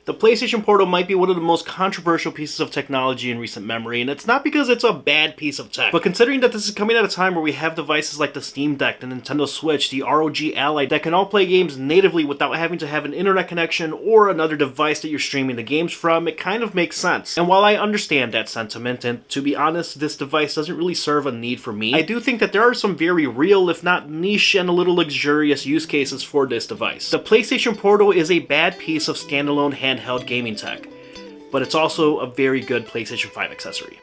The PlayStation Portal might be one of the most controversial pieces of technology in recent memory, and it's not because it's a bad piece of tech, but considering that this is coming at a time where we have devices like the Steam Deck, the Nintendo Switch, the ROG Ally that can all play games natively without having to have an internet connection or another device that you're streaming the games from, it kind of makes sense. And while I understand that sentiment, and to be honest, this device doesn't really serve a need for me, I do think that there are some very real, if not niche and a little luxurious use cases for this device. The PlayStation Portal is a bad piece of standalone handheld gaming tech, but it's also a very good PlayStation 5 accessory.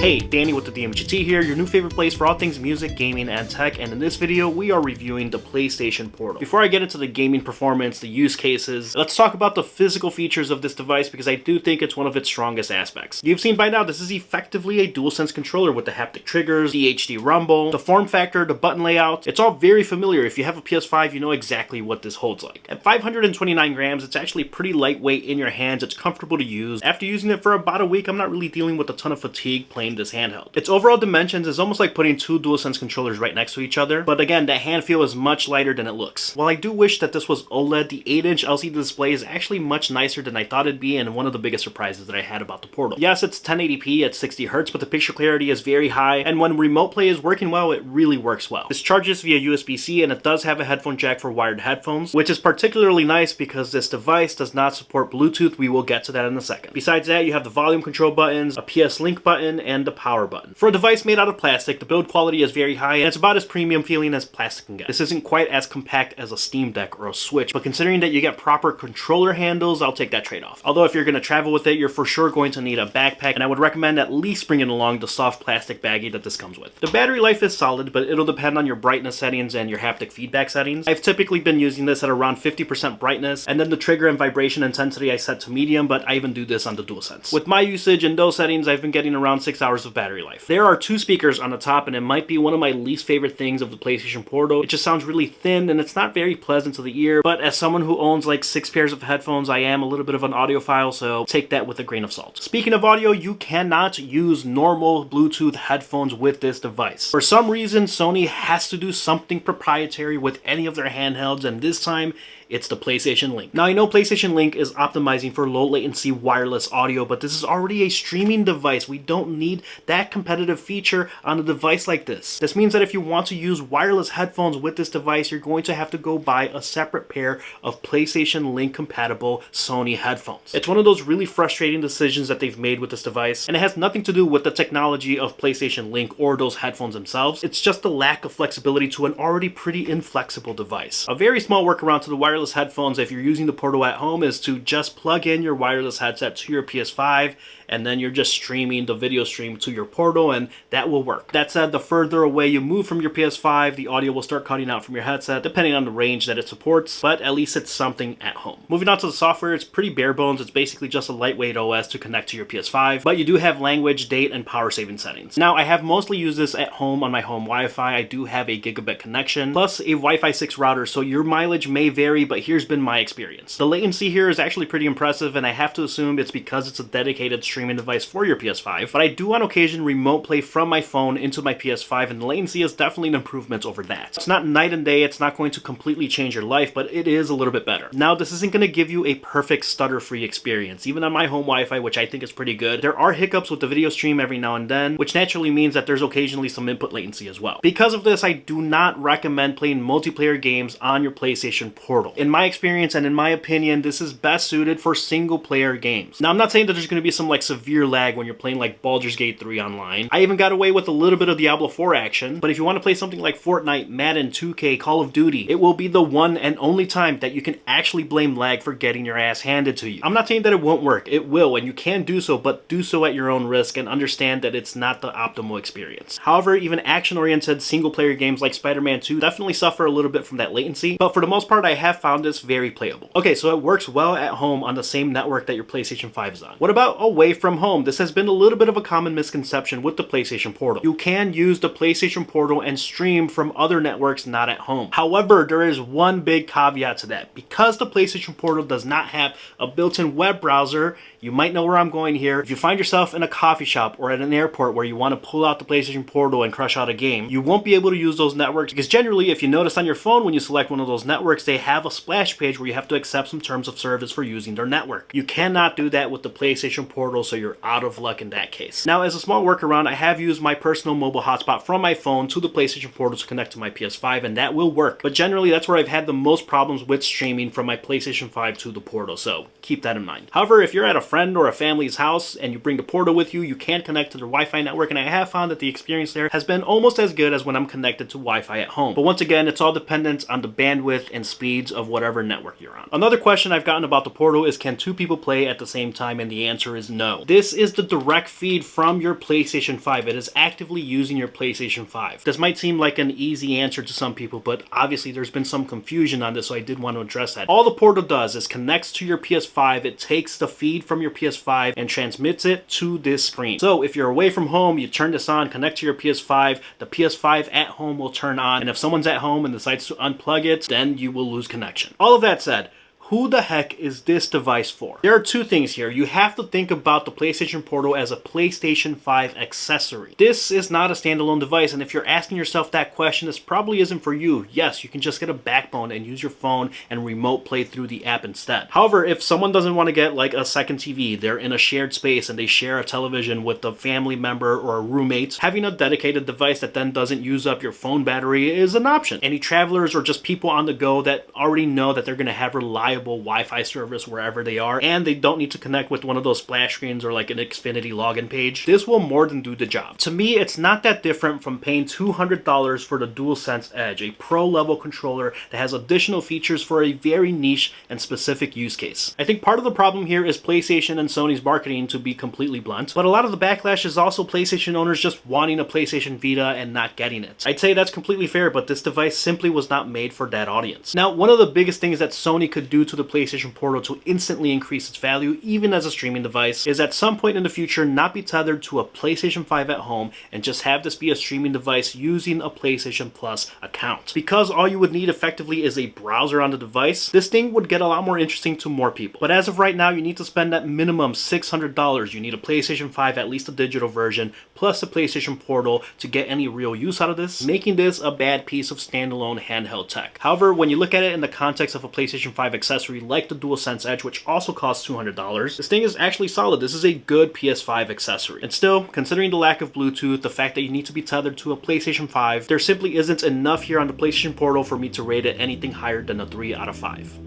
Hey, Danny with the DMGT here, your new favorite place for all things music, gaming, and tech, and in this video, we are reviewing the PlayStation Portal. Before I get into the gaming performance, the use cases, let's talk about the physical features of this device because I do think it's one of its strongest aspects. You've seen by now, this is effectively a DualSense controller with the haptic triggers, the HD rumble, the form factor, the button layout. It's all very familiar. If you have a PS5, you know exactly what this holds like. At 529 grams, it's actually pretty lightweight in your hands. It's comfortable to use. After using it for about a week, I'm not really dealing with a ton of fatigue playing this handheld. Its overall dimensions is almost like putting two DualSense controllers right next to each other, but again, the hand feel is much lighter than it looks. While I do wish that this was OLED, the 8-inch LCD display is actually much nicer than I thought it'd be, and one of the biggest surprises that I had about the Portal. Yes, it's 1080p at 60Hz, but the picture clarity is very high, and when remote play is working well, it really works well. This charges via USB-C, and it does have a headphone jack for wired headphones, which is particularly nice because this device does not support Bluetooth. We will get to that in a second. Besides that, you have the volume control buttons, a PS Link button, and the power button. For a device made out of plastic, the build quality is very high, and it's about as premium feeling as plastic can get. This isn't quite as compact as a Steam Deck or a Switch, but considering that you get proper controller handles, I'll take that trade-off. Although if you're going to travel with it, you're for sure going to need a backpack, and I would recommend at least bringing along the soft plastic baggie that this comes with. The battery life is solid, but it'll depend on your brightness settings and your haptic feedback settings. I've typically been using this at around 50% brightness, and then the trigger and vibration intensity I set to medium, but I even do this on the DualSense. With my usage in those settings, I've been getting around 6 hours of battery life. There are two speakers on the top, and it might be one of my least favorite things of the PlayStation Portal. It just sounds really thin, and it's not very pleasant to the ear, but as someone who owns like 6 pairs of headphones, I am a little bit of an audiophile, so take that with a grain of salt. Speaking of audio, you cannot use normal Bluetooth headphones with this device. For some reason, Sony has to do something proprietary with any of their handhelds, and this time, it's the PlayStation Link. Now, I know PlayStation Link is optimizing for low latency wireless audio, but this is already a streaming device. We don't need that competitive feature on a device like this. This means that if you want to use wireless headphones with this device, you're going to have to go buy a separate pair of PlayStation Link compatible Sony headphones. It's one of those really frustrating decisions that they've made with this device, and it has nothing to do with the technology of PlayStation Link or those headphones themselves. It's just the lack of flexibility to an already pretty inflexible device. A very small workaround to the wireless headphones if you're using the Portal at home is to just plug in your wireless headset to your PS5, and then you're just streaming the video stream to your Portal, and that will work. That said, the further away you move from your PS5, the audio will start cutting out from your headset, depending on the range that it supports, but at least it's something at home. Moving on to the software, it's pretty bare bones. It's basically just a lightweight OS to connect to your PS5, but you do have language, date, and power saving settings. Now, I have mostly used this at home on my home Wi-Fi. I do have a gigabit connection, plus a Wi-Fi 6 router, so your mileage may vary, but here's been my experience. The latency here is actually pretty impressive, and I have to assume it's because it's a dedicated streaming device for your PS5, but I do on occasion remote play from my phone into my PS5, and the latency is definitely an improvement over that. It's not night and day, it's not going to completely change your life, but it is a little bit better. Now, this isn't going to give you a perfect stutter-free experience. Even on my home Wi-Fi, which I think is pretty good, there are hiccups with the video stream every now and then, which naturally means that there's occasionally some input latency as well. Because of this, I do not recommend playing multiplayer games on your PlayStation Portal. In my experience, and in my opinion, this is best suited for single-player games. Now, I'm not saying that there's going to be some like severe lag when you're playing like Baldur's Gate 3 online. I even got away with a little bit of Diablo 4 action, but if you want to play something like Fortnite, Madden, 2K, Call of Duty, it will be the one and only time that you can actually blame lag for getting your ass handed to you. I'm not saying that it won't work. It will, and you can do so, but do so at your own risk and understand that it's not the optimal experience. However, even action-oriented single-player games like Spider-Man 2 definitely suffer a little bit from that latency, but for the most part, I have found this very playable. Okay, so it works well at home on the same network that your PlayStation 5 is on. What about away from home? This has been a little bit of a common misconception with the PlayStation Portal. You can use the PlayStation Portal and stream from other networks not at home. However, there is one big caveat to that. Because the PlayStation Portal does not have a built-in web browser, You might know where I'm going here. If you find yourself in a coffee shop or at an airport where you want to pull out the PlayStation Portal and crush out a game, you won't be able to use those networks because generally, if you notice on your phone when you select one of those networks, they have a splash page where you have to accept some terms of service for using their network. You cannot do that with the PlayStation Portal, so you're out of luck in that case. Now, as a small workaround, I have used my personal mobile hotspot from my phone to the PlayStation Portal to connect to my PS5, and that will work. But generally, that's where I've had the most problems with streaming from my PlayStation 5 to the Portal, so keep that in mind. However, if you're at a friend or a family's house and you bring the Portal with you, you can connect to their Wi-Fi network, and I have found that the experience there has been almost as good as when I'm connected to Wi-Fi at home. But once again, it's all dependent on the bandwidth and speeds of whatever network you're on. Another question I've gotten about the Portal is, can two people play at the same time? And the answer is no. This is the direct feed from your PlayStation 5. It is actively using your PlayStation 5. This might seem like an easy answer to some people, but obviously there's been some confusion on this, so I did want to address that. All the Portal does is connects to your PS5. It takes the feed from your PS5 and transmits it to this screen. So if you're away from home, you turn this on, connect to your PS5, the PS5 at home will turn on, and if someone's at home and decides to unplug it, then you will lose connection. All of that said, who the heck is this device for? There are two things here. You have to think about the PlayStation Portal as a PlayStation 5 accessory. This is not a standalone device, and if you're asking yourself that question, this probably isn't for you. Yes, you can just get a backbone and use your phone and remote play through the app instead. However, if someone doesn't want to get like a second TV, they're in a shared space and they share a television with a family member or a roommate, having a dedicated device that then doesn't use up your phone battery is an option. Any travelers or just people on the go that already know that they're going to have reliable Wi-Fi service wherever they are, and they don't need to connect with one of those splash screens or like an Xfinity login page, this will more than do the job. To me, it's not that different from paying $200 for the DualSense Edge, a pro-level controller that has additional features for a very niche and specific use case. I think part of the problem here is PlayStation and Sony's marketing, to be completely blunt, but a lot of the backlash is also PlayStation owners just wanting a PlayStation Vita and not getting it. I'd say that's completely fair, but this device simply was not made for that audience. Now, one of the biggest things that Sony could do to the PlayStation Portal to instantly increase its value, even as a streaming device, is at some point in the future not be tethered to a PlayStation 5 at home and just have this be a streaming device using a PlayStation Plus account. Because all you would need effectively is a browser on the device, this thing would get a lot more interesting to more people. But as of right now, you need to spend that minimum $600. You need a PlayStation 5, at least a digital version, plus a PlayStation Portal to get any real use out of this, making this a bad piece of standalone handheld tech. However, when you look at it in the context of a PlayStation 5 accessory like the DualSense Edge, which also costs $200, this thing is actually solid. This is a good PS5 accessory. And still, considering the lack of Bluetooth, the fact that you need to be tethered to a PlayStation 5, there simply isn't enough here on the PlayStation Portal for me to rate it anything higher than a 3 out of 5.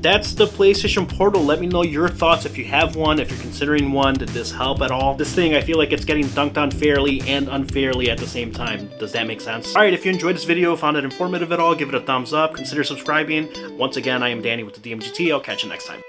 That's the PlayStation Portal. Let me know your thoughts if you have one, if you're considering one. Did this help at all? This thing, I feel like it's getting dunked on fairly and unfairly at the same time. Does that make sense? Alright, if you enjoyed this video, found it informative at all, give it a thumbs up, consider subscribing. Once again, I am Danny with the DMGT. I'll catch you next time.